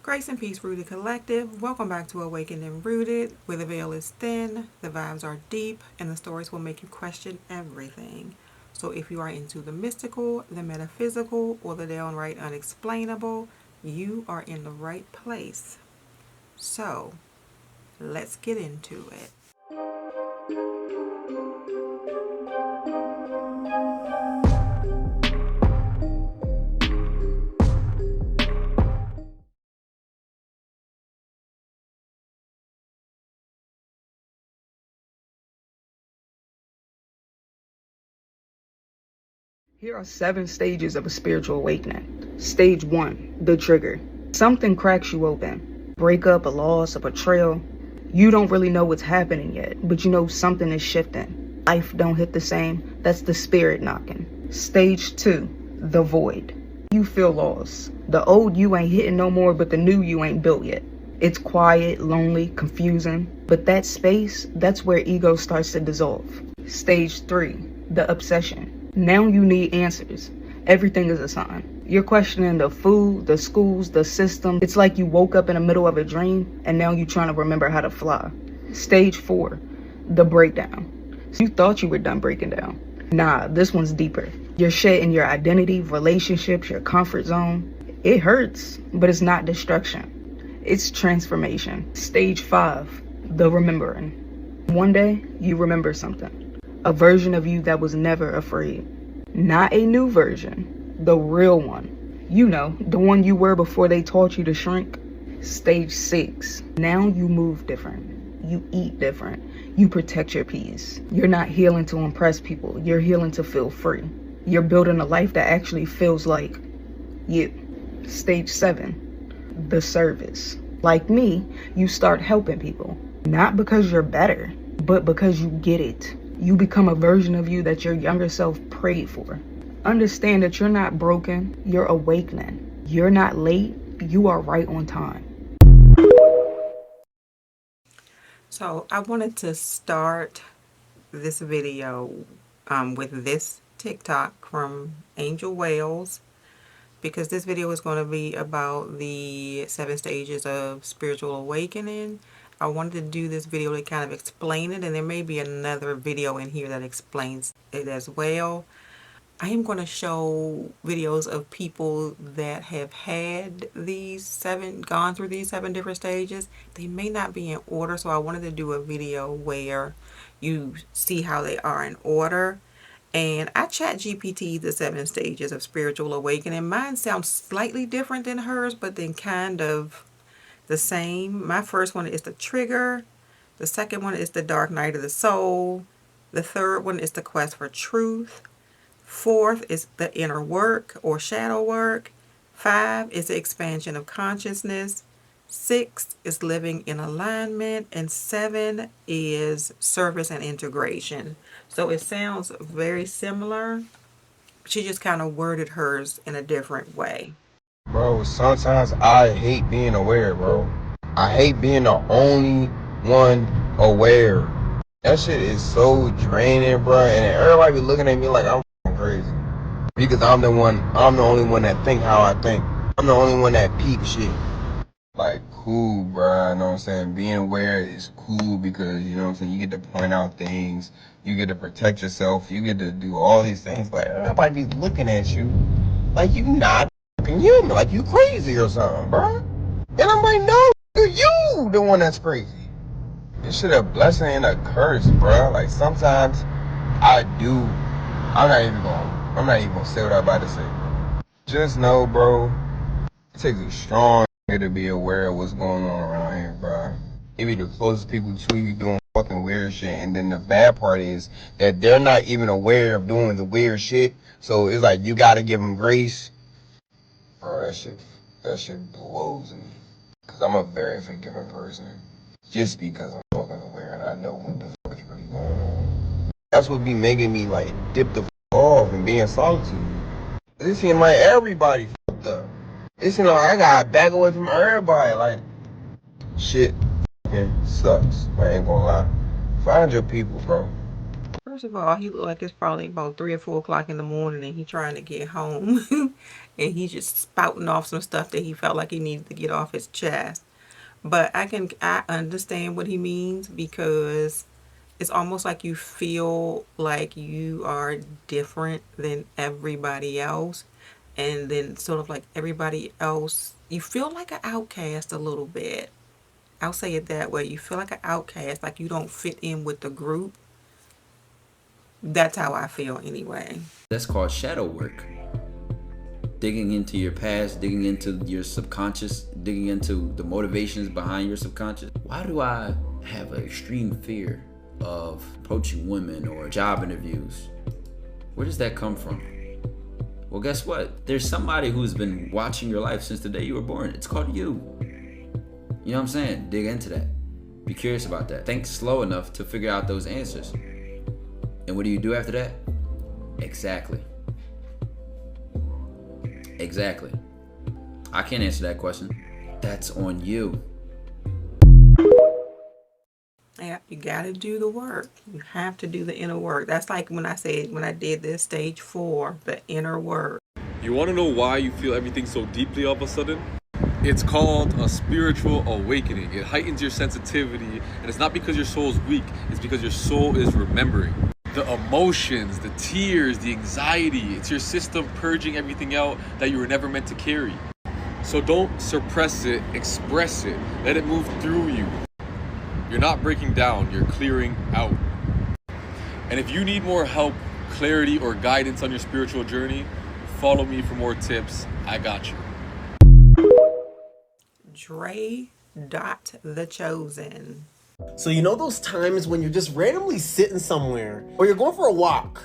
Grace and Peace Rooted Collective. Welcome back to Awakened and Rooted, where the veil is thin, the vibes are deep, and the stories will make you question everything. So if you are into the mystical, the metaphysical, or the downright unexplainable, you are in the right place. So let's get into it. Here are 7 stages of a spiritual awakening. Stage 1, the trigger. Something cracks you open. Breakup, a loss, a betrayal. You don't really know what's happening yet, but you know something is shifting. Life don't hit the same. That's the spirit knocking. Stage 2, the void. You feel lost. The old you ain't hitting no more, but the new you ain't built yet. It's quiet, lonely, confusing. But that space, that's where ego starts to dissolve. Stage 3, the obsession. Now you need answers. Everything is a sign. You're questioning the food, the schools, the system. It's like you woke up in the middle of a dream and now you're trying to remember how to fly. Stage 4, the breakdown. So you thought you were done breaking down. Nah, this one's deeper. You're shedding your identity, relationships, your comfort zone. It hurts, but it's not destruction. It's transformation. Stage 5, the remembering. One day, you remember something. A version of you that was never afraid. Not a new version, the real one. You know, the one you were before they taught you to shrink. Stage 6, now you move different. You eat different. You protect your peace. You're not healing to impress people. You're healing to feel free. You're building a life that actually feels like you. Stage 7, the service. Like me, you start helping people. Not because you're better, but because you get it. You become a version of you that your younger self prayed for. Understand that you're not broken, you're awakening. You're not late, you are right on time. So I wanted to start this video with this TikTok from Angel Wales, because this video is going to be about the 7 stages of spiritual awakening. I wanted to do this video to kind of explain it, and there may be another video in here that explains it as well. I am going to show videos of people that have had gone through these 7 different stages. They may not be in order, so I wanted to do a video where you see how they are in order. And I chat GPT the 7 stages of spiritual awakening. Mine sounds slightly different than hers, but then kind of the same. My first one is the trigger. The second one is the dark night of the soul. The third one is the quest for truth. Fourth is the inner work or shadow work. 5 is the expansion of consciousness. 6 is living in alignment. And 7 is service and integration. So it sounds very similar. She just kind of worded hers in a different way. Bro, sometimes I hate being aware, bro. I hate being the only one aware. That shit is so draining, bro. And everybody be looking at me like I'm crazy. Because I'm the only one that think how I think. I'm the only one that peep shit. Like, cool, bro. You know what I'm saying? Being aware is cool because, you know what I'm saying, you get to point out things. You get to protect yourself. You get to do all these things. But everybody be looking at you like you not human, like you crazy or something, bro. And I'm like, no, you the one that's crazy. This shit a blessing and a curse, bro. Like sometimes I do. I'm not even gonna say what I'm about to say. Just know, bro, it takes a strong nigga to be aware of what's going on around here, bro. It be the closest people to you doing fucking weird shit, and then the bad part is that they're not even aware of doing the weird shit. So it's like you gotta give them grace. Bro, that shit blows me. Cause I'm a very forgiving person. Just because I'm fucking aware and I know what the fuck is really going on. That's what be making me like dip the off and be in solitude. It seems like everybody fucked up. It seems like I gotta back away from everybody. Like, shit fucking sucks. I ain't gonna lie. Find your people, bro. First of all, he look like it's probably about 3 or 4 o'clock in the morning and he trying to get home. and he's just spouting off some stuff that he felt like he needed to get off his chest. But I understand what he means, because it's almost like you feel like you are different than everybody else, and then sort of like everybody else, you feel like an outcast a little bit. I'll say it that way. You feel like an outcast, like you don't fit in with the group. That's how I feel anyway. That's called shadow work. Digging into your past, digging into your subconscious, digging into the motivations behind your subconscious. Why do I have an extreme fear of approaching women or job interviews? Where does that come from? Well, guess what? There's somebody who's been watching your life since the day you were born. It's called you. You know what I'm saying? Dig into that. Be curious about that. Think slow enough to figure out those answers. And what do you do after that? Exactly. I can't answer that question. That's on you. Yeah, you gotta do the work. You have to do the inner work. That's like when I did this stage 4, the inner work. You want to know why you feel everything so deeply all of a sudden? It's called a spiritual awakening. It heightens your sensitivity, and it's not because your soul is weak, it's because your soul is remembering. The emotions, the tears, the anxiety, it's your system purging everything out that you were never meant to carry. So don't suppress it, express it, let it move through you. You're not breaking down, you're clearing out. And if you need more help, clarity, or guidance on your spiritual journey, follow me for more tips. I got you. Dre the Chosen. So you know those times when you're just randomly sitting somewhere or you're going for a walk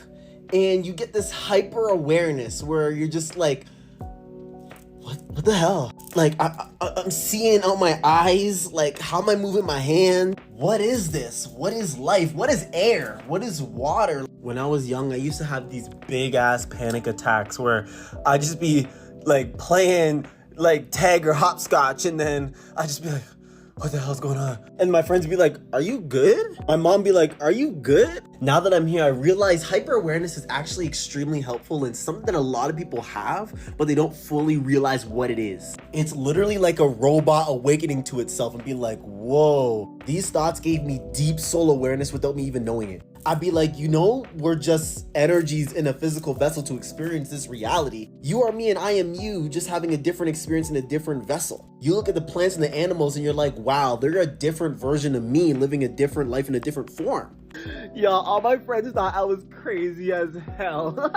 and you get this hyper awareness where you're just like, what the hell? Like I'm seeing out my eyes, like how am I moving my hand? What is this? What is life? What is air? What is water? When I was young, I used to have these big ass panic attacks where I'd just be like playing like tag or hopscotch, and then I'd just be like, what the hell's going on? And my friends would be like, are you good? My mom be like, are you good? Now that I'm here, I realize hyper-awareness is actually extremely helpful and something that a lot of people have, but they don't fully realize what it is. It's literally like a robot awakening to itself and being like, whoa, these thoughts gave me deep soul awareness without me even knowing it. I'd be like, you know, we're just energies in a physical vessel to experience this reality. You are me and I am you, just having a different experience in a different vessel. You look at the plants and the animals and you're like, wow, they're a different version of me living a different life in a different form. Yo, all my friends thought I was crazy as hell.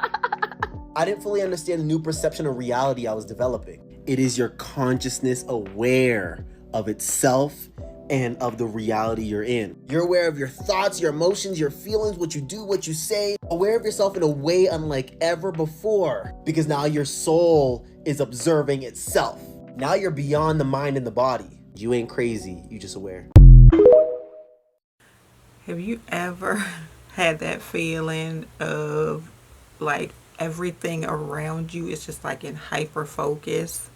I didn't fully understand the new perception of reality I was developing. It is your consciousness aware of itself and of the reality you're in. You're aware of your thoughts, your emotions, your feelings, what you do, what you say. Aware of yourself in a way unlike ever before, because now your soul is observing itself. Now you're beyond the mind and the body. You ain't crazy, you just aware. Have you ever had that feeling of like everything around you is just like in hyper focus?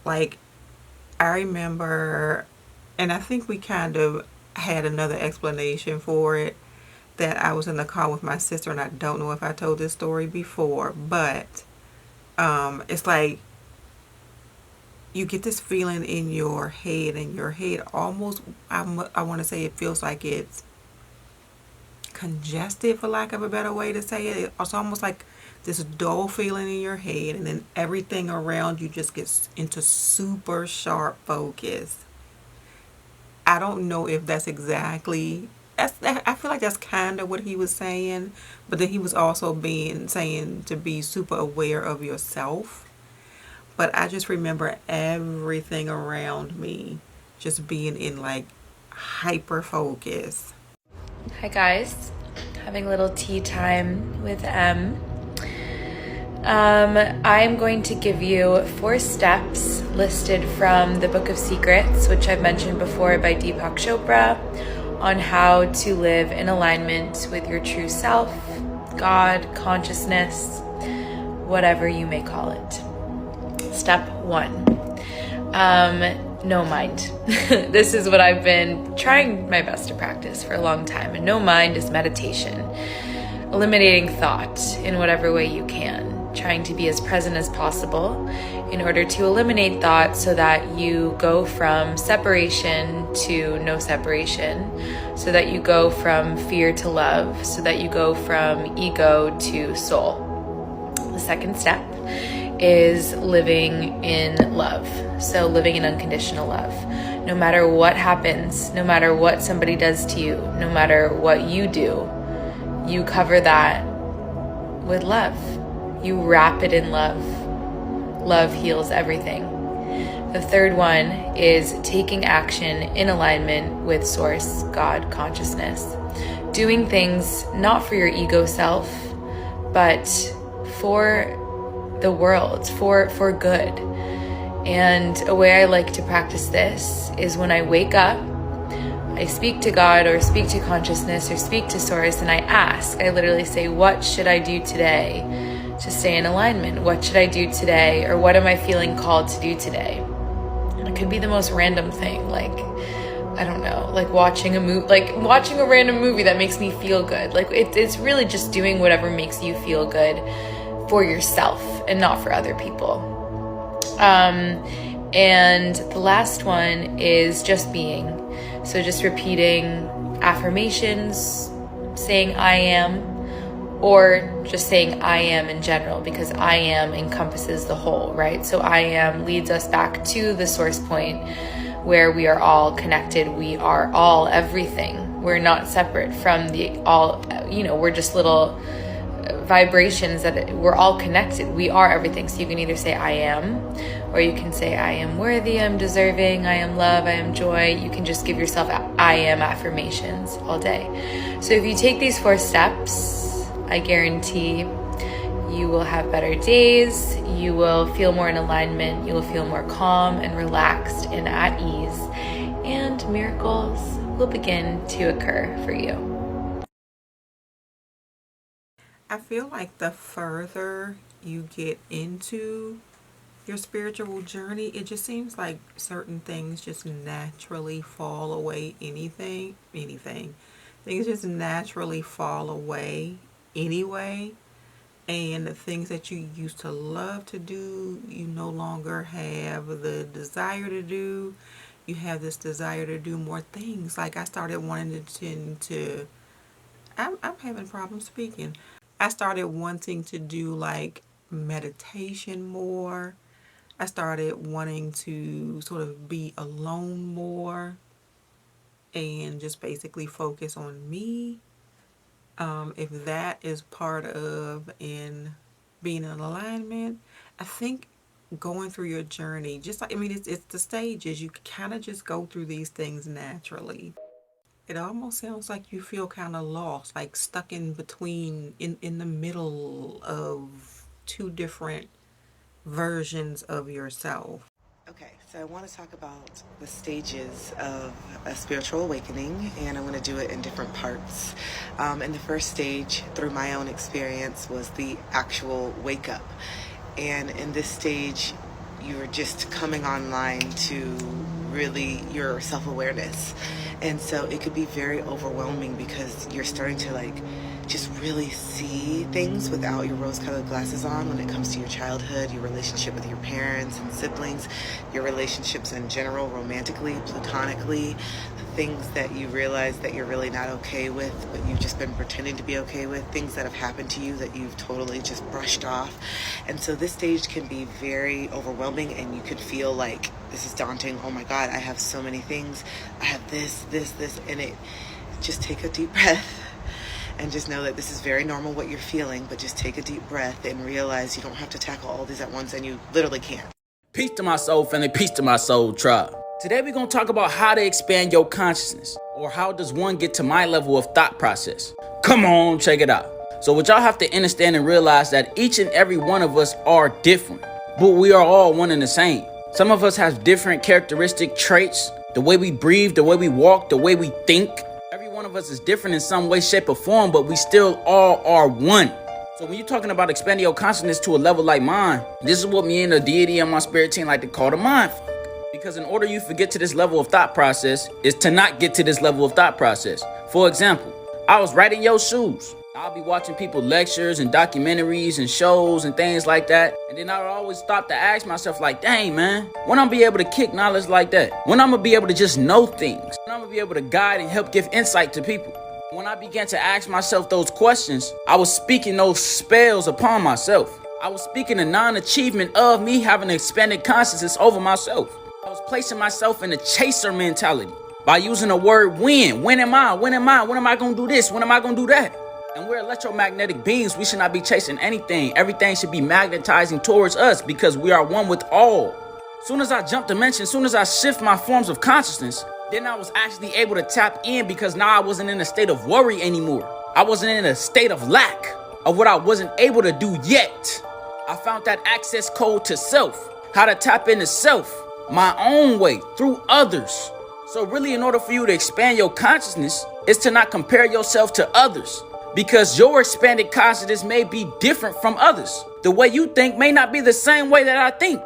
Like, I remember, and I think we kind of had another explanation for it, that I was in the car with my sister, and I don't know if I told this story before, but it's like you get this feeling in your head, and your head almost, I want to say it feels like it's congested, for lack of a better way to say it. It's almost like this dull feeling in your head, and then everything around you just gets into super sharp focus. I don't know if that's exactly, I feel like that's kind of what he was saying, but then he was also saying to be super aware of yourself. But I just remember everything around me just being in like hyper focus. Hi guys, having a little tea time with M. I'm going to give you 4 steps listed from the Book of Secrets, which I've mentioned before, by Deepak Chopra, on how to live in alignment with your true self, God, consciousness, whatever you may call it. Step 1, no mind. This is what I've been trying my best to practice for a long time. And no mind is meditation. Eliminating thought in whatever way you can. trying to be as present as possible in order to eliminate thoughts so that you go from separation to no separation, so that you go from fear to love, so that you go from ego to soul. The second step is living in love. So living in unconditional love. No matter what happens, no matter what somebody does to you, no matter what you do, you cover that with love. You wrap it in love. Love heals everything. The third one is taking action in alignment with Source, God, consciousness. Doing things not for your ego self, but for the world, for good. And a way I like to practice this is when I wake up, I speak to God or speak to consciousness or speak to Source, and I literally say, what should I do today to stay in alignment? What should I do today? Or what am I feeling called to do today? And it could be the most random thing, like, I don't know, like watching a random movie that makes me feel good. Like it's really just doing whatever makes you feel good for yourself and not for other people. And the last one is just being. So just repeating affirmations, saying I am, or just saying I am in general, because I am encompasses the whole, right? So I am leads us back to the source point where we are all connected. We are all everything. We're not separate from the all, we're just little vibrations that we're all connected. We are everything. So you can either say I am, or you can say I am worthy, I'm deserving, I am love, I am joy. You can just give yourself I am affirmations all day. So if you take these 4 steps, I guarantee you will have better days, you will feel more in alignment, you will feel more calm and relaxed and at ease, and miracles will begin to occur for you. I feel like the further you get into your spiritual journey, it just seems like certain things just naturally fall away. Things just naturally fall away anyway. And the things that you used to love to do, you no longer have the desire to do. You have this desire to do more things. Like I started wanting to I'm having problems speaking. I started wanting to do like meditation more. I started wanting to sort of be alone more and just basically focus on me. If that is part of in being in alignment, I think going through your journey, just like, it's the stages. You kind of just go through these things naturally. It almost sounds like you feel kind of lost, like stuck in between, in the middle of 2 different versions of yourself. Okay, so I want to talk about the stages of a spiritual awakening, and I'm going to do it in different parts. And the first stage, through my own experience, was the actual wake up. And in this stage, you're just coming online to really your self-awareness. And so it could be very overwhelming because you're starting to just really see things without your rose-colored glasses on when it comes to your childhood, your relationship with your parents and siblings, your relationships in general, romantically, platonically, the things that you realize that you're really not okay with, but you've just been pretending to be okay with, things that have happened to you that you've totally just brushed off. And so this stage can be very overwhelming, and you could feel like this is daunting. Oh my God, I have so many things. I have this, and it. Just take a deep breath. And just know that this is very normal what you're feeling, but just take a deep breath and realize you don't have to tackle all these at once, and you literally can't. Peace to my soul family, peace to my soul tribe. Today we're going to talk about how to expand your consciousness, or how does one get to my level of thought process. Come on, check it out. So what y'all have to understand and realize that each and every one of us are different, but we are all one and the same. Some of us have different characteristic traits, the way we breathe, the way we walk, the way we think. Every one of us is different in some way, shape, or form, but we still all are one. So when you're talking about expanding your consciousness to a level like mine, this is what me and the deity and my spirit team like to call the mind fuck. Because in order you to get to this level of thought process is to not get to this level of thought process. For example, I was right in your shoes. I'll be watching people lectures and documentaries and shows and things like that. And then I would always stop to ask myself like, dang, man, when I'm gonna be able to kick knowledge like that? When I'm gonna be able to just know things? When I'm gonna be able to guide and help give insight to people? When I began to ask myself those questions, I was speaking those spells upon myself. I was speaking the non-achievement of me having an expanded consciousness over myself. I was placing myself in a chaser mentality by using the word when. When am I? When am I? When am I gonna do this? When am I gonna do that? And we're electromagnetic beings. We should not be chasing anything. Everything should be magnetizing towards us because we are one with all. Soon as I jump dimensions, soon as I shift my forms of consciousness, then I was actually able to tap in because now I wasn't in a state of worry anymore. I wasn't in a state of lack of what I wasn't able to do yet. I found that access code to self, how to tap into self, my own way, through others. So really, in order for you to expand your consciousness, is to not compare yourself to others. Because your expanded consciousness may be different from others. The way you think may not be the same way that I think.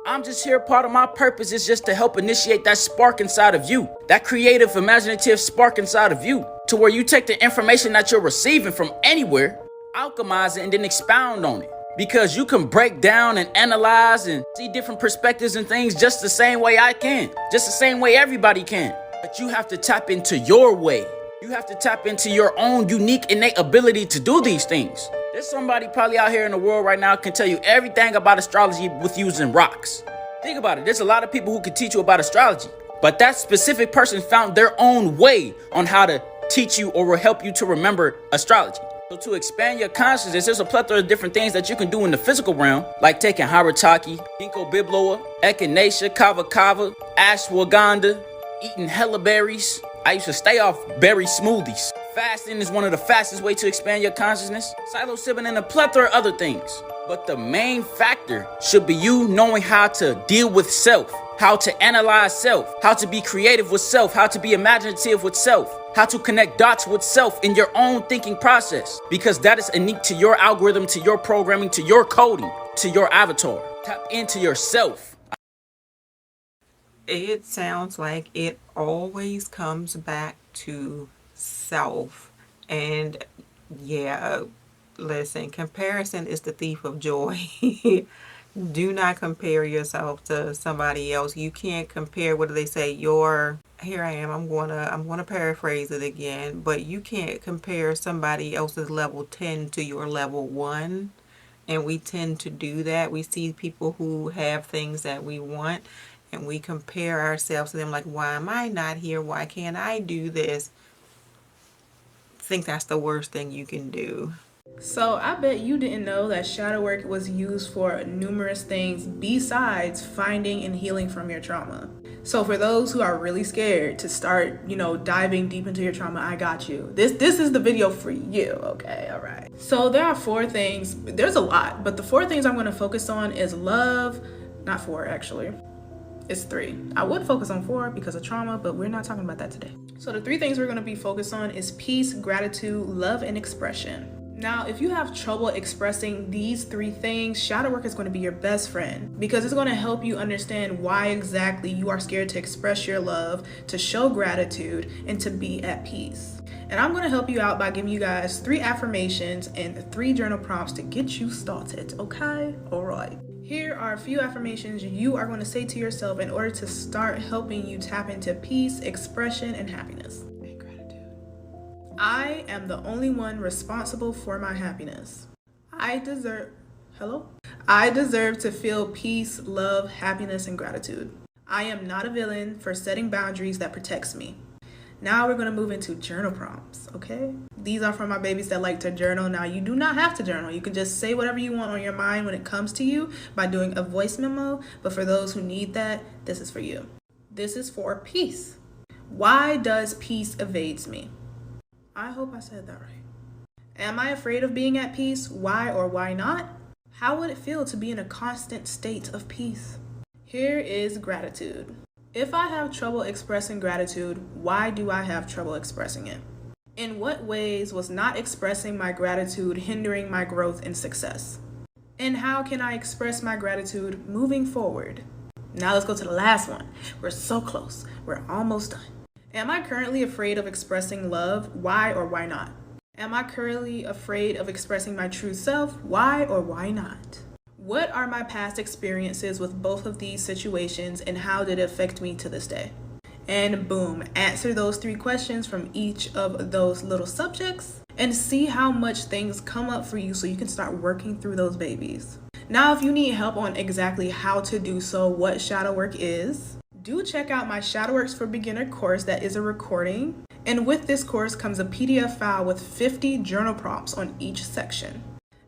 I'm just here, part of my purpose is just to help initiate that spark inside of you. That creative, imaginative spark inside of you. To where you take the information that you're receiving from anywhere, alchemize it, and then expound on it. Because you can break down and analyze and see different perspectives and things just the same way I can. Just the same way everybody can. But you have to tap into your way. You have to tap into your own unique, innate ability to do these things. There's somebody probably out here in the world right now can tell you everything about astrology with using rocks. Think about it. There's a lot of people who can teach you about astrology. But that specific person found their own way on how to teach you or will help you to remember astrology. So to expand your consciousness, there's a plethora of different things that you can do in the physical realm, like taking Harataki, Ginkgo biloba, Echinacea, Kava Kava, Ashwagandha, eating hella berries. I used to stay off berry smoothies. Fasting is one of the fastest ways to expand your consciousness. Psilocybin and a plethora of other things. But the main factor should be you knowing how to deal with self, how to analyze self, how to be creative with self, how to be imaginative with self, how to connect dots with self in your own thinking process. Because that is unique to your algorithm, to your programming, to your coding, to your avatar. Tap into yourself. It sounds like it always comes back to self. And yeah, listen, comparison is the thief of joy. Do not compare yourself to somebody else. You can't compare, what do they say, here I am, I'm gonna paraphrase it again, but you can't compare somebody else's level 10 to your level 1. And we tend to do that. We see people who have things that we want and we compare ourselves to them like, why am I not here? Why can't I do this? I think that's the worst thing you can do. So I bet you didn't know that shadow work was used for numerous things besides finding and healing from your trauma. So for those who are really scared to start, diving deep into your trauma, I got you. This is the video for you, okay? All right. So there are 4 things. There's a lot, but the 4 things I'm going to focus on is love. Not 4, actually. It's 3. I would focus on 4 because of trauma, but we're not talking about that today. So the 3 things we're going to be focused on is peace, gratitude, love, and expression. Now, if you have trouble expressing these 3 things, shadow work is going to be your best friend because it's going to help you understand why exactly you are scared to express your love, to show gratitude, and to be at peace. And I'm going to help you out by giving you guys 3 affirmations and 3 journal prompts to get you started, okay? All right. Here are a few affirmations you are going to say to yourself in order to start helping you tap into peace, expression, and happiness. And gratitude. I am the only one responsible for my happiness. I deserve to feel peace, love, happiness, and gratitude. I am not a villain for setting boundaries that protects me. Now we're going to move into journal prompts, okay? These are for my babies that like to journal. Now, you do not have to journal. You can just say whatever you want on your mind when it comes to you by doing a voice memo. But for those who need that, this is for you. This is for peace. Why does peace evades me? I hope I said that right. Am I afraid of being at peace? Why or why not? How would it feel to be in a constant state of peace? Here is gratitude. If I have trouble expressing gratitude, why do I have trouble expressing it? In what ways was not expressing my gratitude hindering my growth and success? And how can I express my gratitude moving forward? Now let's go to the last one. We're so close. We're almost done. Am I currently afraid of expressing love? Why or why not? Am I currently afraid of expressing my true self? Why or why not? What are my past experiences with both of these situations and how did it affect me to this day? And boom, answer those 3 questions from each of those little subjects and see how much things come up for you so you can start working through those babies. Now, if you need help on exactly how to do so, what shadow work is, do check out my Shadow Works for Beginner course that is a recording. And with this course comes a PDF file with 50 journal prompts on each section,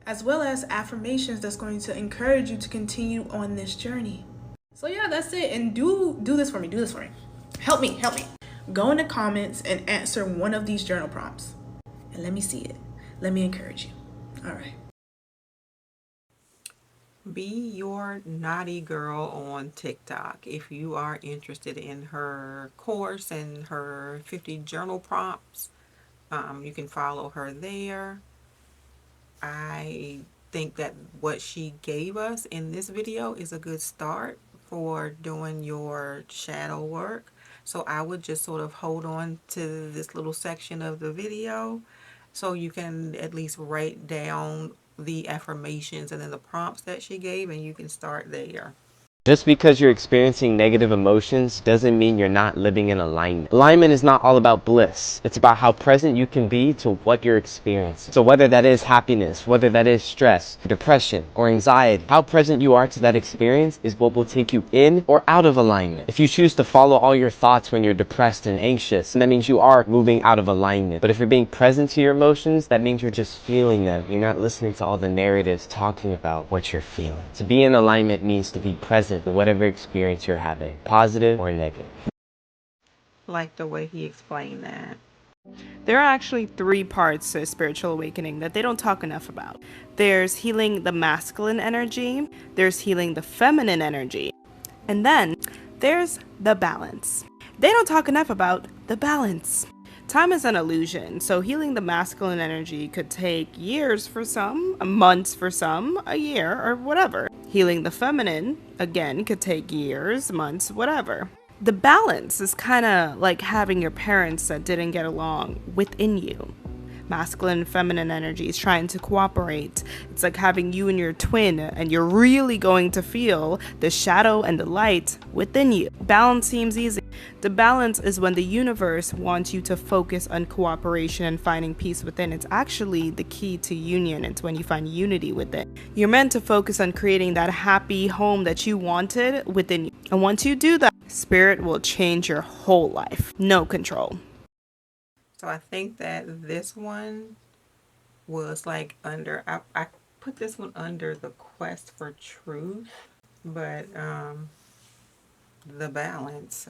as well as affirmations that's going to encourage you to continue on this journey. So yeah, that's it. And do this for me. Do this for me. Help me. Go in the comments and answer one of these journal prompts. And let me see it. Let me encourage you. All right. Be your naughty girl on TikTok. If you are interested in her course and her 50 journal prompts, you can follow her there. I think that what she gave us in this video is a good start for doing your shadow work. So I would just sort of hold on to this little section of the video so you can at least write down the affirmations and then the prompts that she gave, and you can start there. Just because you're experiencing negative emotions doesn't mean you're not living in alignment. Alignment is not all about bliss. It's about how present you can be to what you're experiencing. So whether that is happiness, whether that is stress, depression, or anxiety, how present you are to that experience is what will take you in or out of alignment. If you choose to follow all your thoughts when you're depressed and anxious, that means you are moving out of alignment. But if you're being present to your emotions, that means you're just feeling them. You're not listening to all the narratives talking about what you're feeling. To be in alignment means to be present to whatever experience you're having, positive or negative. Like the way he explained that. There are actually 3 parts to spiritual awakening that they don't talk enough about. There's healing the masculine energy, there's healing the feminine energy, and then there's the balance. They don't talk enough about the balance. Time is an illusion, so healing the masculine energy could take years for some, months for some, a year, or whatever. Healing the feminine, again, could take years, months, whatever. The balance is kind of like having your parents that didn't get along within you. Masculine and feminine energies trying to cooperate. It's like having you and your twin, and you're really going to feel the shadow and the light within you. Balance seems easy. The balance is when the universe wants you to focus on cooperation and finding peace within. It's actually the key to union. It's when you find unity within. You're meant to focus on creating that happy home that you wanted within you. And once you do that, spirit will change your whole life. No control. So I think that this one was like under, I put this one under the quest for truth, but the balance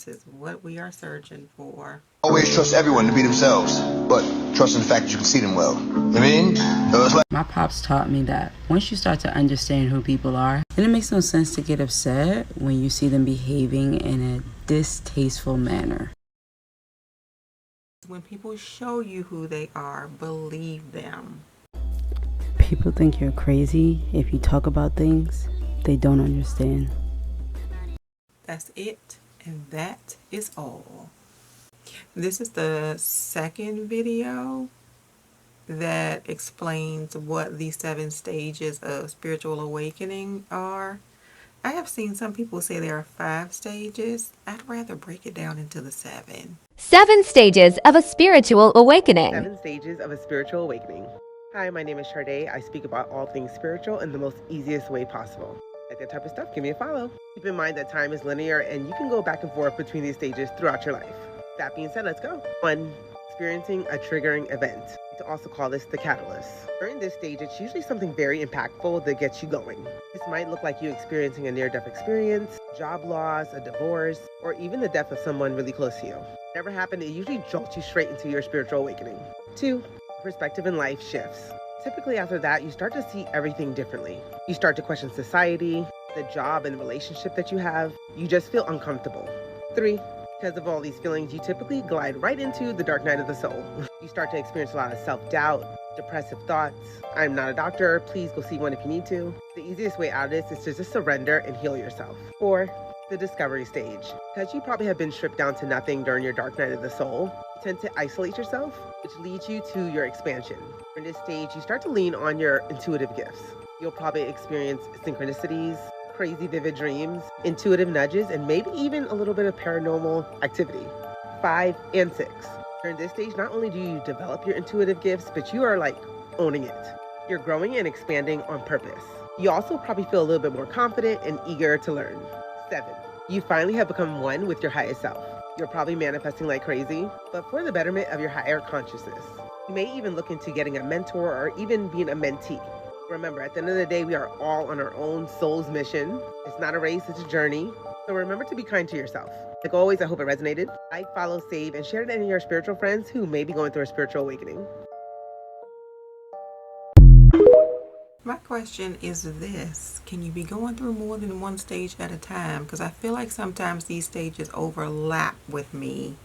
is what we are searching for. Always trust everyone to be themselves, but trust in the fact that you can see them well. I mean, it's like my pops taught me that once you start to understand who people are, then it makes no sense to get upset when you see them behaving in a distasteful manner. When people show you who they are, believe them. People think you're crazy if you talk about things they don't understand. That's it, and that is all. This is the second video that explains what the 7 stages of spiritual awakening are. I have seen some people say there are 5 stages. I'd rather break it down into the 7. 7 stages of a spiritual awakening. 7 stages of a spiritual awakening. Hi, my name is Sharday. I speak about all things spiritual in the most easiest way possible. Like that type of stuff, give me a follow. Keep in mind that time is linear and you can go back and forth between these stages throughout your life. That being said, let's go. 1. Experiencing a triggering event. To also call this the catalyst. During this stage, it's usually something very impactful that gets you going. This might look like you experiencing a near-death experience, job loss, a divorce, or even the death of someone really close to you. Whatever happened, it usually jolts you straight into your spiritual awakening. 2. Perspective in life shifts. Typically after that, you start to see everything differently. You start to question society, the job and relationship that you have. You just feel uncomfortable. 3. Because of all these feelings, you typically glide right into the dark night of the soul. You start to experience a lot of self-doubt, depressive thoughts. I'm not a doctor. Please go see one if you need to. The easiest way out of this is to just surrender and heal yourself. 4. The discovery stage. Because you probably have been stripped down to nothing during your dark night of the soul, you tend to isolate yourself, which leads you to your expansion. In this stage, you start to lean on your intuitive gifts. You'll probably experience synchronicities, crazy vivid dreams, intuitive nudges, and maybe even a little bit of paranormal activity. 5 and 6. During this stage, not only do you develop your intuitive gifts, but you are like owning it. You're growing and expanding on purpose. You also probably feel a little bit more confident and eager to learn. 7. You finally have become one with your highest self. You're probably manifesting like crazy, but for the betterment of your higher consciousness. You may even look into getting a mentor or even being a mentee. Remember, at the end of the day, we are all on our own soul's mission. It's not a race, it's a journey. So remember to be kind to yourself. Like always, I hope it resonated. Like, follow, save, and share it to any of your spiritual friends who may be going through a spiritual awakening. My question is this: can you be going through more than one stage at a time? Because I feel like sometimes these stages overlap with me.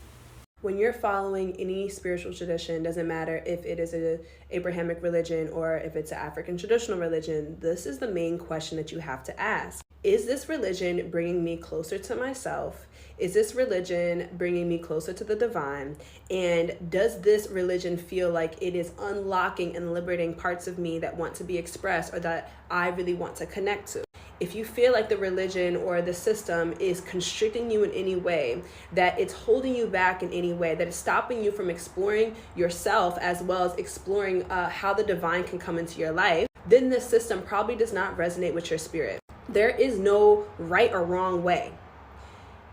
When you're following any spiritual tradition, doesn't matter if it is an Abrahamic religion or if it's an African traditional religion, this is the main question that you have to ask. Is this religion bringing me closer to myself? Is this religion bringing me closer to the divine? And does this religion feel like it is unlocking and liberating parts of me that want to be expressed or that I really want to connect to? If you feel like the religion or the system is constricting you in any way, that it's holding you back in any way, that it's stopping you from exploring yourself as well as exploring how the divine can come into your life, then this system probably does not resonate with your spirit. There is no right or wrong way,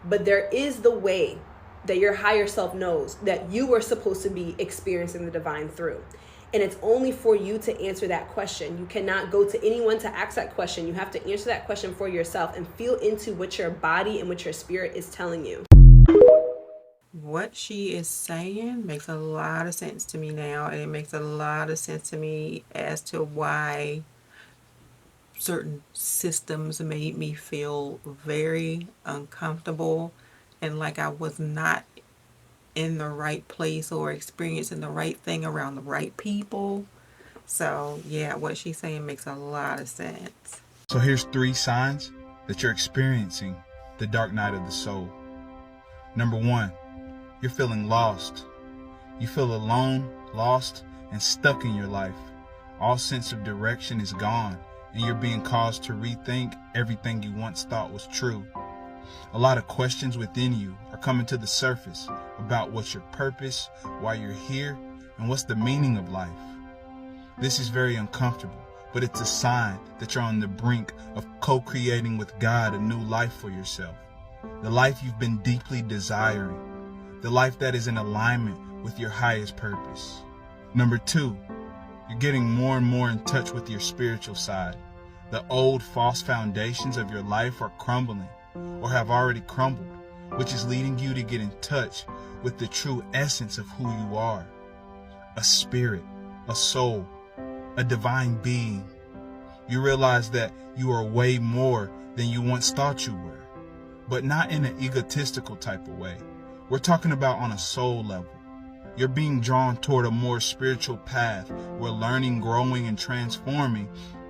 but there is the way that your higher self knows that you are supposed to be experiencing the divine through. And it's only for you to answer that question. You cannot go to anyone to ask that question. You have to answer that question for yourself and feel into what your body and what your spirit is telling you. What she is saying makes a lot of sense to me now, and it makes a lot of sense to me as to why certain systems made me feel very uncomfortable and like I was not in the right place or experiencing the right thing around the right people. So yeah, what she's saying makes a lot of sense. So here's 3 signs that you're experiencing the dark night of the soul. Number 1, you're feeling lost. You feel alone, lost, and stuck in your life. All sense of direction is gone, and you're being caused to rethink everything you once thought was true. A lot of questions within you are coming to the surface about what's your purpose, why you're here, and what's the meaning of life. This is very uncomfortable, but it's a sign that you're on the brink of co-creating with God a new life for yourself. The life you've been deeply desiring. The life that is in alignment with your highest purpose. Number 2, you're getting more and more in touch with your spiritual side. The old false foundations of your life are crumbling or have already crumbled, which is leading you to get in touch with the true essence of who you are. A spirit, a soul, a divine being. You realize that you are way more than you once thought you were, but not in an egotistical type of way. We're talking about on a soul level. You're being drawn toward a more spiritual path where learning, growing, and transforming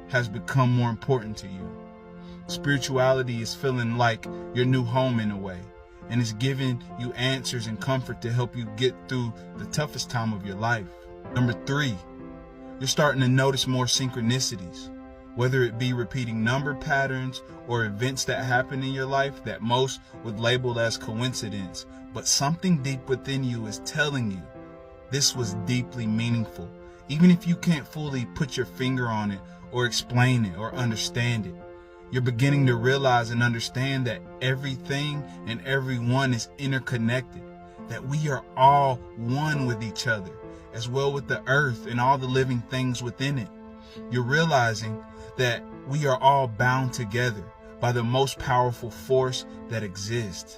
has become more important to you. Spirituality is feeling like your new home in a way, and it's giving you answers and comfort to help you get through the toughest time of your life. Number 3, you're starting to notice more synchronicities, whether it be repeating number patterns or events that happen in your life that most would label as coincidence, but something deep within you is telling you this was deeply meaningful, even if you can't fully put your finger on it or explain it or understand it. You're beginning to realize and understand that everything and everyone is interconnected, that we are all one with each other, as well with the earth and all the living things within it. You're realizing that we are all bound together by the most powerful force that exists,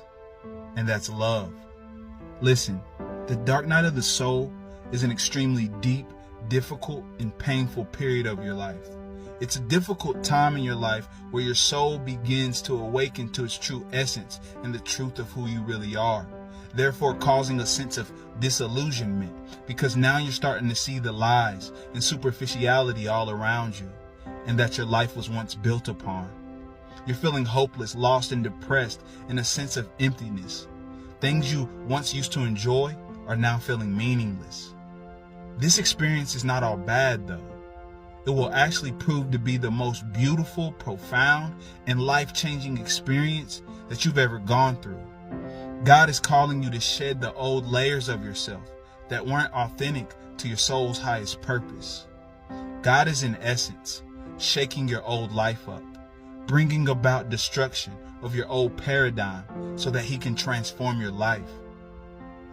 and that's love. Listen, the dark night of the soul is an extremely deep, difficult, and painful period of your life. It's a difficult time in your life where your soul begins to awaken to its true essence and the truth of who you really are, therefore causing a sense of disillusionment, because now you're starting to see the lies and superficiality all around you, and that your life was once built upon. You're feeling hopeless, lost, and depressed in a sense of emptiness. Things you once used to enjoy are now feeling meaningless. This experience is not all bad, though. It will actually prove to be the most beautiful, profound, and life-changing experience that you've ever gone through. God is calling you to shed the old layers of yourself that weren't authentic to your soul's highest purpose. God is, in essence, shaking your old life up, bringing about destruction of your old paradigm so that He can transform your life.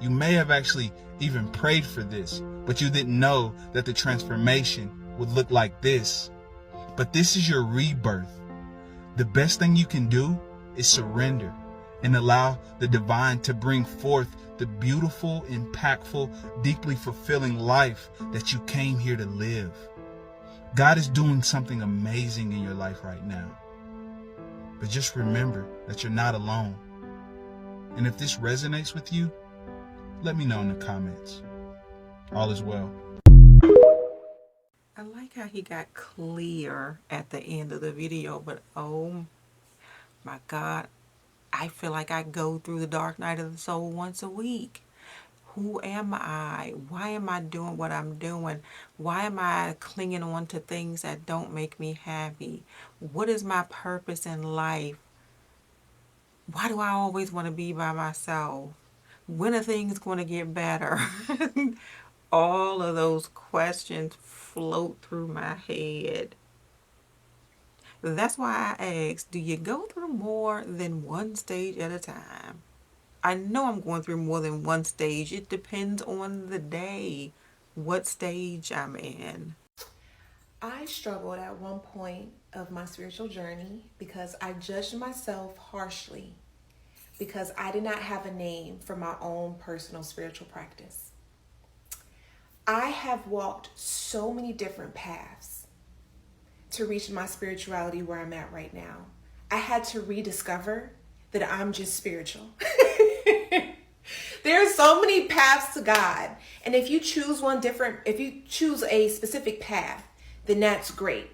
You may have actually even prayed for this, but you didn't know that the transformation would look like this. But this is your rebirth. The best thing you can do is surrender and allow the divine to bring forth the beautiful, impactful, deeply fulfilling life that you came here to live. God is doing something amazing in your life right now. But just remember that you're not alone. And if this resonates with you, let me know in the comments. All is well. I like how he got clear at the end of the video, but oh my God, I feel like I go through the dark night of the soul once a week. Who am I? Why am I doing what I'm doing? Why am I clinging on to things that don't make me happy? What is my purpose in life? Why do I always want to be by myself? When are things going to get better? All of those questions float through my head. That's why I asked, do you go through more than one stage at a time? I know I'm going through more than one stage. It depends on the day, what stage I'm in. I struggled at one point of my spiritual journey because I judged myself harshly because I did not have a name for my own personal spiritual practice. I have walked so many different paths to reach my spirituality where I'm at right now. I had to rediscover that I'm just spiritual. There are so many paths to God. And if you choose if you choose a specific path, then that's great.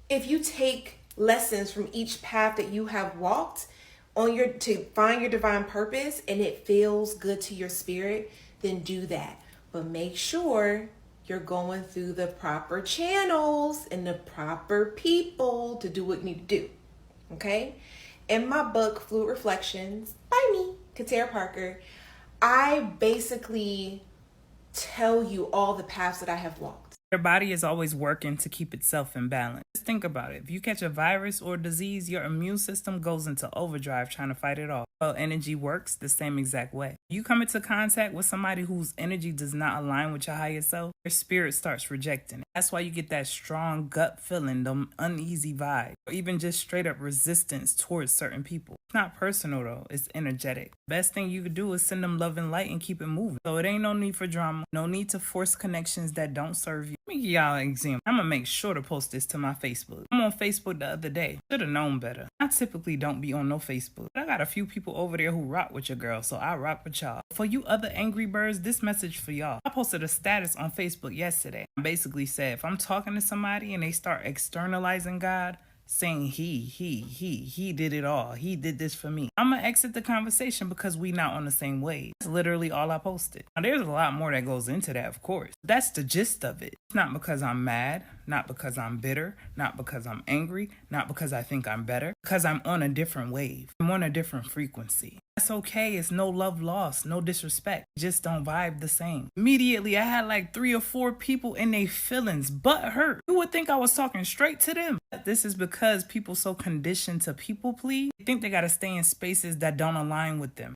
If you take lessons from each path that you have walked to find your divine purpose and it feels good to your spirit, then do that. But make sure you're going through the proper channels and the proper people to do what you need to do. Okay? In my book, Fluid Reflections by me, Katera Parker, I basically tell you all the paths that I have walked. Your body is always working to keep itself in balance. Just think about it. If you catch a virus or disease, your immune system goes into overdrive trying to fight it off. Well, energy works the same exact way. You come into contact with somebody whose energy does not align with your higher self, your spirit starts rejecting it. That's why you get that strong gut feeling, the uneasy vibe, or even just straight up resistance towards certain people. It's not personal though, it's energetic. Best thing you could do is send them love and light and keep it moving. So it ain't no need for drama, no need to force connections that don't serve you. Let me give y'all an example. I'm gonna make sure to post this to my Facebook. I'm on Facebook the other day. Should've known better. I typically don't be on no Facebook, but I got a few people over there who rock with your girl, so I rock with y'all. For you other angry birds, this message for y'all. I posted a status on Facebook yesterday. I basically said, if I'm talking to somebody and they start externalizing God, saying he did it all, he did this for me, I'm gonna exit the conversation because we not on the same wave. That's literally all I posted. Now there's a lot more that goes into that, of course. That's the gist of it. It's not because I'm mad, not because I'm bitter, not because I'm angry, not because I think I'm better, because I'm on a different wave. I'm on a different frequency. That's okay. It's no love lost, no disrespect. Just don't vibe the same. Immediately, I had like 3 or 4 people in their feelings, butt hurt. You would think I was talking straight to them. This is because people so conditioned to people please, they think they gotta stay in spaces that don't align with them.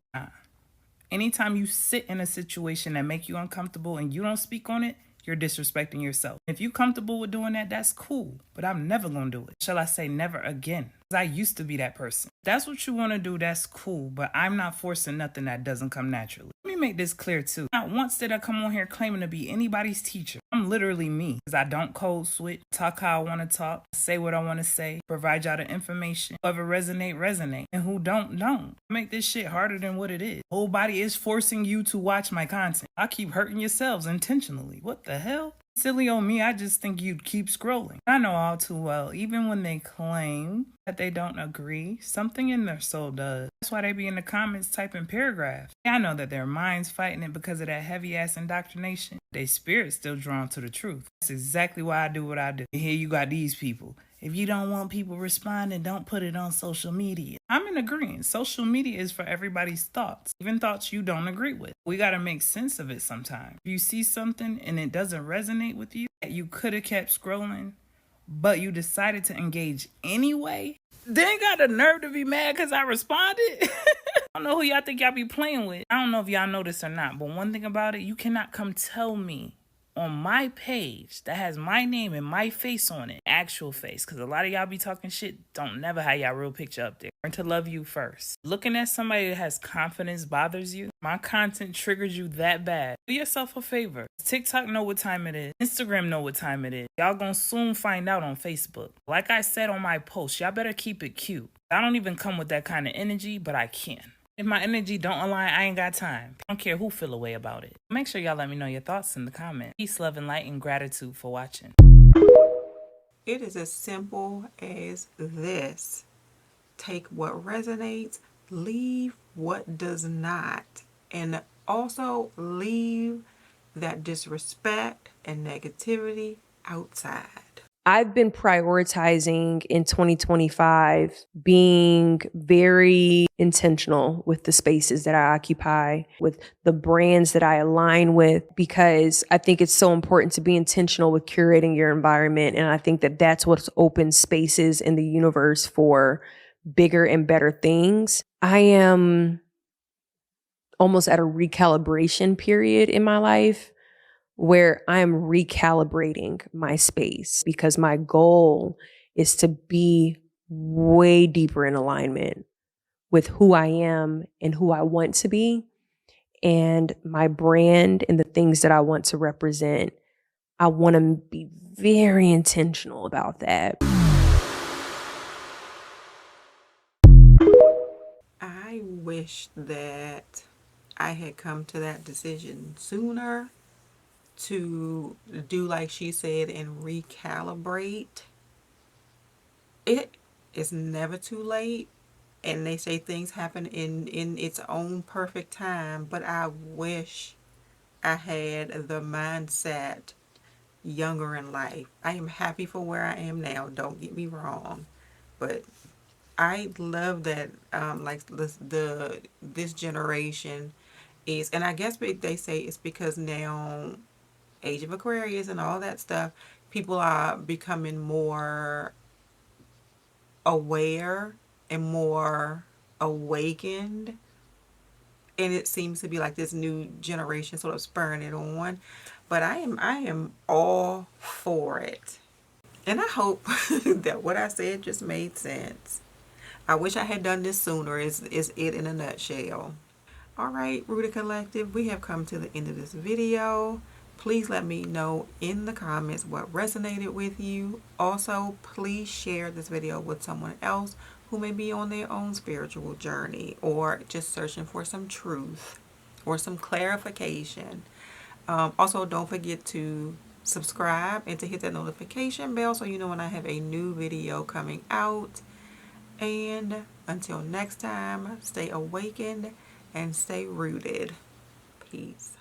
Anytime you sit in a situation that make you uncomfortable and you don't speak on it, you're disrespecting yourself. If you're comfortable with doing that, that's cool. But I'm never gonna do it. Shall I say never again? Because I used to be that person. If that's what you want to do, that's cool. But I'm not forcing nothing that doesn't come naturally. Let me make this clear too. Not once did I come on here claiming to be anybody's teacher. I'm literally me. Because I don't code switch, talk how I want to talk, say what I want to say, provide y'all the information. Whoever resonate. And who don't. Make this shit harder than what it is. Whole body is forcing you to watch my content. I keep hurting yourselves intentionally. What the hell? Silly old me, I just think you'd keep scrolling. I know all too well, even when they claim that they don't agree, something in their soul does. That's why they be in the comments typing paragraphs. I know that their mind's fighting it because of that heavy-ass indoctrination. Their spirit's still drawn to the truth. That's exactly why I do what I do. And here you got these people. If you don't want people responding, don't put it on social media. I'm in agreement. Social media is for everybody's thoughts, even thoughts you don't agree with. We got to make sense of it sometimes. If you see something and it doesn't resonate with you, you could have kept scrolling, but you decided to engage anyway, then got the nerve to be mad because I responded. I don't know who y'all think y'all be playing with. I don't know if y'all know this or not, but one thing about it, you cannot come tell me on my page that has my name and my face on it, actual face, because a lot of y'all be talking shit, don't never have y'all real picture up there. Learn to love you first. Looking at somebody that has confidence bothers you. My content triggers you that bad. Do yourself a favor. TikTok know what time it is. Instagram know what time it is. Y'all gonna soon find out on Facebook. Like I said on my post, y'all better keep it cute. I don't even come with that kind of energy, but I can. If my energy don't align, I ain't got time. I don't care who feel a way about it. Make sure y'all let me know your thoughts in the comments. Peace, love, and light, and gratitude for watching. It is as simple as this. Take what resonates, leave what does not. And also leave that disrespect and negativity outside. I've been prioritizing in 2025 being very intentional with the spaces that I occupy, with the brands that I align with, because I think it's so important to be intentional with curating your environment. And I think that that's what's opened spaces in the universe for bigger and better things. I am almost at a recalibration period in my life where I'm recalibrating my space because my goal is to be way deeper in alignment with who I am and who I want to be, and my brand and the things that I want to represent. I want to be very intentional about that. I wish that I had come to that decision sooner, to do like she said and recalibrate. It is never too late, and they say things happen in its own perfect time, but I wish I had the mindset younger in life. I am happy for where I am now, don't get me wrong, but I love that like this generation is, and I guess they say it's because now Age of Aquarius and all that stuff, people are becoming more aware and more awakened, and it seems to be like this new generation sort of spurring it on. But I am all for it, and I hope that what I said just made sense. I wish I had done this sooner is it in a nutshell. All right, Rooted Collective, we have come to the end of this video. Please let me know in the comments what resonated with you. Also, please share this video with someone else who may be on their own spiritual journey or just searching for some truth or some clarification. Also, don't forget to subscribe and to hit that notification bell so you know when I have a new video coming out. And until next time, stay awakened and stay rooted. Peace.